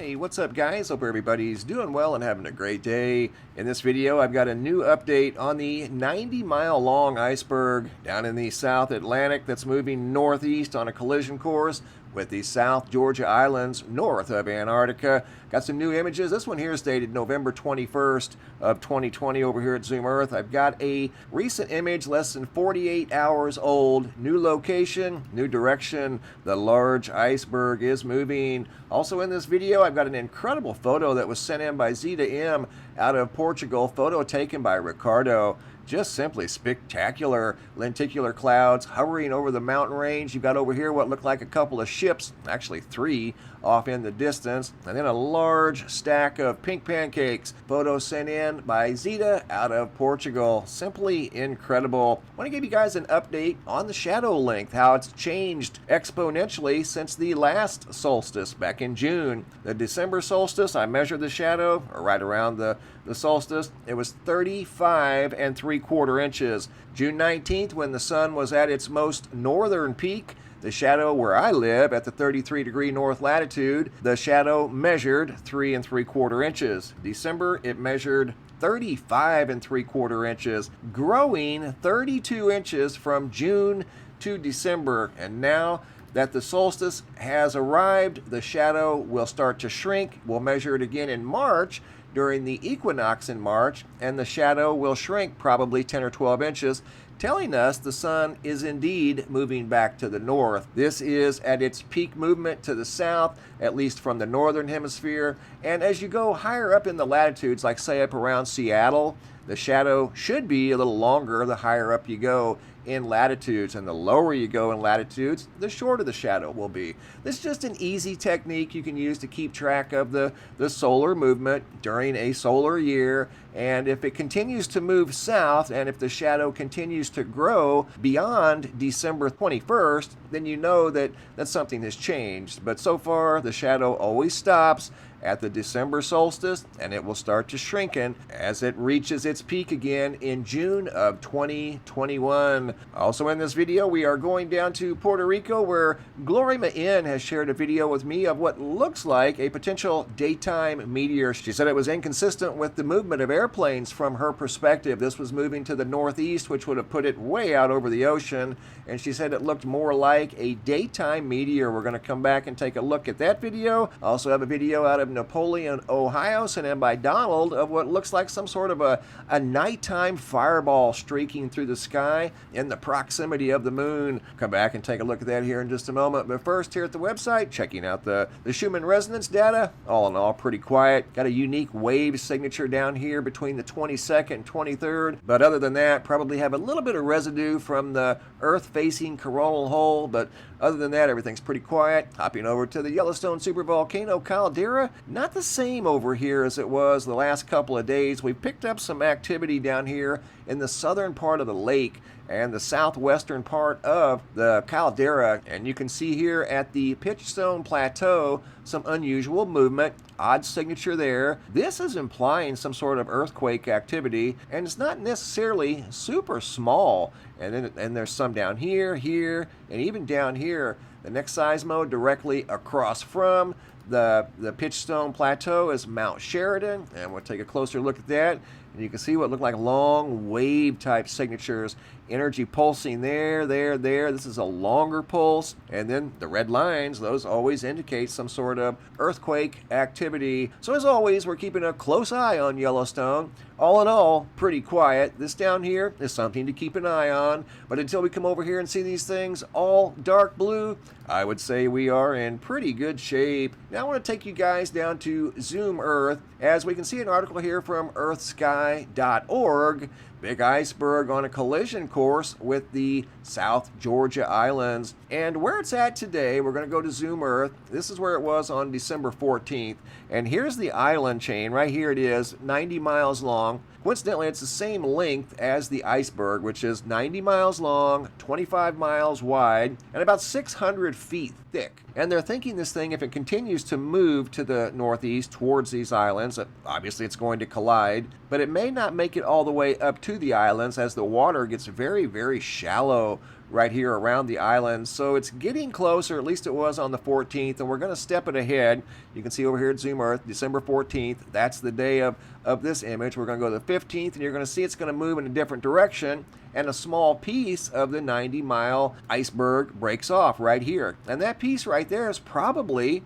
Hey, what's up guys? Hope everybody's doing well and having a great day. In this video, I've got a new update on the 90-mile long iceberg down in the South Atlantic that's moving northeast on a collision course with the South Georgia Islands north of Antarctica. Got some new images. This one here is dated November 21st of 2020 over here at Zoom Earth. I've got a recent image, less than 48 hours old. New location, new direction. The large iceberg is moving. Also in this video, I've got an incredible photo that was sent in by Zeta M out of Portugal. Photo taken by Ricardo. Just simply spectacular. Lenticular clouds hovering over the mountain range. You've got over here what look like a couple of ships, actually three, off in the distance, and then a large stack of pink pancakes. Photo sent in by Zeta out of Portugal. Simply incredible. I want to give you guys an update on the shadow length, how it's changed exponentially since the last solstice back in June. The December solstice, I measured the shadow right around the solstice. It was 35 3/4 inches. June 19th, when the sun was at its most northern peak, the shadow where I live at the 33° north latitude, the shadow measured 3 3/4 inches. December, it measured 35 3/4 inches, growing 32 inches from June to December. And now that the solstice has arrived, the shadow will start to shrink. We'll measure it again in March during the equinox in March, and the shadow will shrink probably 10 or 12 inches, telling us the sun is indeed moving back to the north. This is at its peak movement to the south, at least from the northern hemisphere. And as you go higher up in the latitudes, like say up around Seattle, the shadow should be a little longer the higher up you go in latitudes, and the lower you go in latitudes, the shorter the shadow will be. This is just an easy technique you can use to keep track of the solar movement during a solar year. And if it continues to move south, and if the shadow continues to grow beyond December 21st, then you know that something has changed. But so far, the shadow always stops at the December solstice, and it will start to shrinking as it reaches its peak again in June of 2021. Also in this video, we are going down to Puerto Rico, where Glorima N has shared a video with me of what looks like a potential daytime meteor. She said it was inconsistent with the movement of airplanes from her perspective. This was moving to the northeast, which would have put it way out over the ocean, and she said it looked more like a daytime meteor. We're going to come back and take a look at that video. I also have a video out of Napoleon, Ohio, sent in by Donald, of what looks like some sort of a nighttime fireball streaking through the sky in the proximity of the moon. Come back and take a look at that here in just a moment. But first, here at the website, checking out the Schumann resonance data. All in all, pretty quiet. Got a unique wave signature down here between the 22nd and 23rd. But other than that, probably have a little bit of residue from the Earth-facing coronal hole. But other than that, everything's pretty quiet. Hopping over to the Yellowstone supervolcano Caldera. Not the same over here as it was the last couple of days. We've picked up some activity down here in the southern part of the lake and the southwestern part of the caldera, and you can see here at the Pitchstone Plateau some unusual movement, odd signature there. This is implying some sort of earthquake activity, and it's not necessarily super small. And there's some down here, here, and even down here. The next seismo directly across from the Pitchstone Plateau is Mount Sheridan, and we'll take a closer look at that. And you can see what look like long wave type signatures, energy pulsing there. This is a longer pulse, and then the red lines, those always indicate some sort of earthquake activity. So as always, we're keeping a close eye on Yellowstone. All in all, pretty quiet. This down here is something to keep an eye on, but until we come over here and see these things all dark blue, I would say we are in pretty good shape. Now I want to take you guys down to Zoom Earth, as we can see an article here from earthsky.org. Big iceberg on a collision course with the South Georgia Islands. And where it's at today, we're going to go to Zoom Earth. This is where it was on December 14th. And here's the island chain. Right here it is, 90 miles long. Coincidentally, it's the same length as the iceberg, which is 90 miles long, 25 miles wide, and about 600 feet thick. And they're thinking this thing, if it continues to move to the northeast towards these islands, obviously it's going to collide, but it may not make it all the way up to the islands as the water gets very, very shallow right here around the island. So it's getting closer, at least it was on the 14th, and we're going to step it ahead. You can see over here at Zoom Earth, December 14th. That's the day of this image. We're going to go to the 15th, and you're going to see it's going to move in a different direction, and a small piece of the 90-mile iceberg breaks off right here. And that piece right there is probably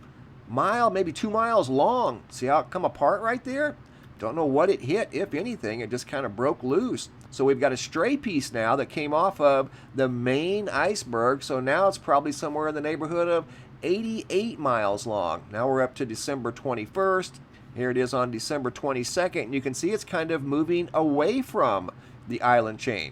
mile, maybe 2 miles long. See how it come apart right there? Don't know what it hit, if anything. It just kind of broke loose. So we've got a stray piece now that came off of the main iceberg. So now it's probably somewhere in the neighborhood of 88 miles long. Now we're up to December 21st. Here it is on December 22nd. And you can see it's kind of moving away from the island chain.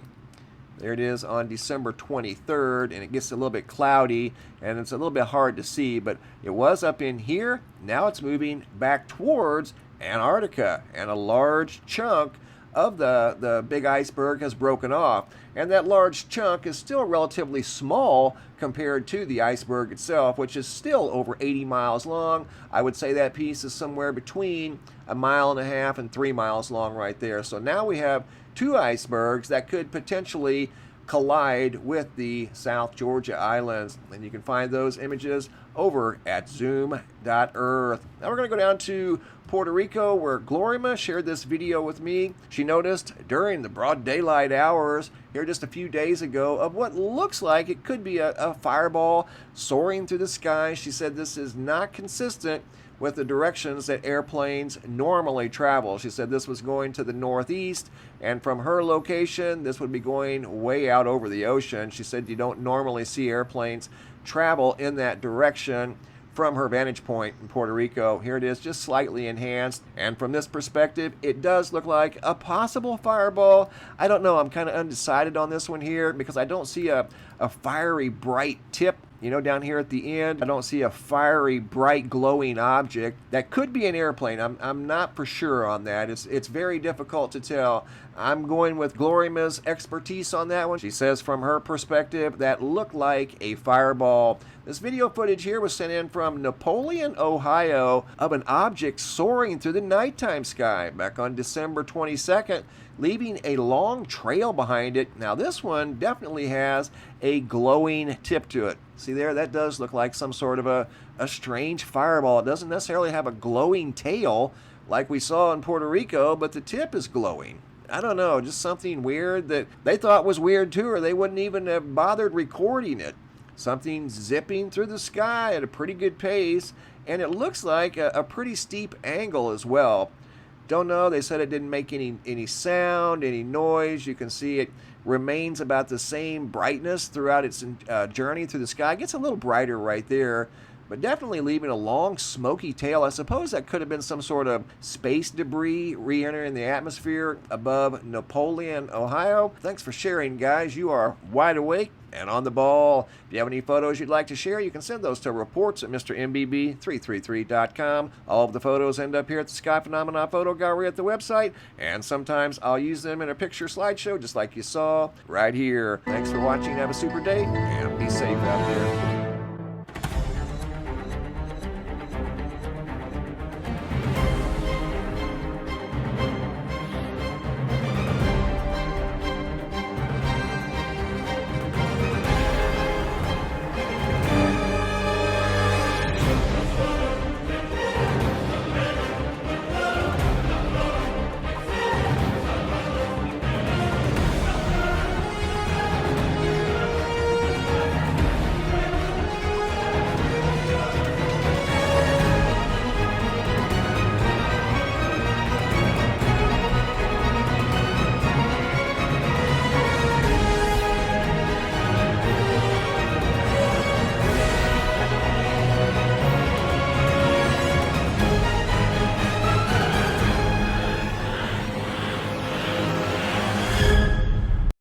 There it is on December 23rd, and it gets a little bit cloudy, and it's a little bit hard to see, but it was up in here. Now it's moving back towards Antarctica, and a large chunk of the big iceberg has broken off. And that large chunk is still relatively small compared to the iceberg itself, which is still over 80 miles long. I would say that piece is somewhere between 1.5 miles and 3 miles long right there. So now we have two icebergs that could potentially collide with the South Georgia Islands. And you can find those images over at zoom.earth. Now we're going to go down to Puerto Rico, where Glorima shared this video with me. She noticed during the broad daylight hours here just a few days ago of what looks like it could be a fireball soaring through the sky. She said this is not consistent with the directions that airplanes normally travel. She said this was going to the northeast, and from her location, this would be going way out over the ocean. She said you don't normally see airplanes travel in that direction from her vantage point in Puerto Rico. Here it is, just slightly enhanced, and from this perspective, it does look like a possible fireball. I don't know, I'm kind of undecided on this one here because I don't see a fiery bright tip, you know, down here at the end. I don't see a fiery, bright, glowing object. That could be an airplane. I'm not for sure on that. It's very difficult to tell. I'm going with Glorima's expertise on that one. She says from her perspective, that looked like a fireball. This video footage here was sent in from Napoleon, Ohio, of an object soaring through the nighttime sky back on December 22nd, leaving a long trail behind it. Now this one definitely has a glowing tip to it. See there, that does look like some sort of a strange fireball. It doesn't necessarily have a glowing tail like we saw in Puerto Rico, but the tip is glowing. I don't know, just something weird that they thought was weird too, or they wouldn't even have bothered recording it. Something zipping through the sky at a pretty good pace, and it looks like a pretty steep angle as well. Don't know, they said it didn't make any sound, any noise. You can see it remains about the same brightness throughout its journey through the sky. It gets a little brighter right there, but definitely leaving a long smoky tail. I suppose that could have been some sort of space debris re-entering the atmosphere above Napoleon, Ohio. Thanks for sharing, guys. You are wide awake and on the ball. If you have any photos you'd like to share, you can send those to reports at MrMBB333.com. All of the photos end up here at the Sky Phenomena Photo Gallery at the website, and sometimes I'll use them in a picture slideshow just like you saw right here. Thanks for watching. Have a super day, and be safe out there.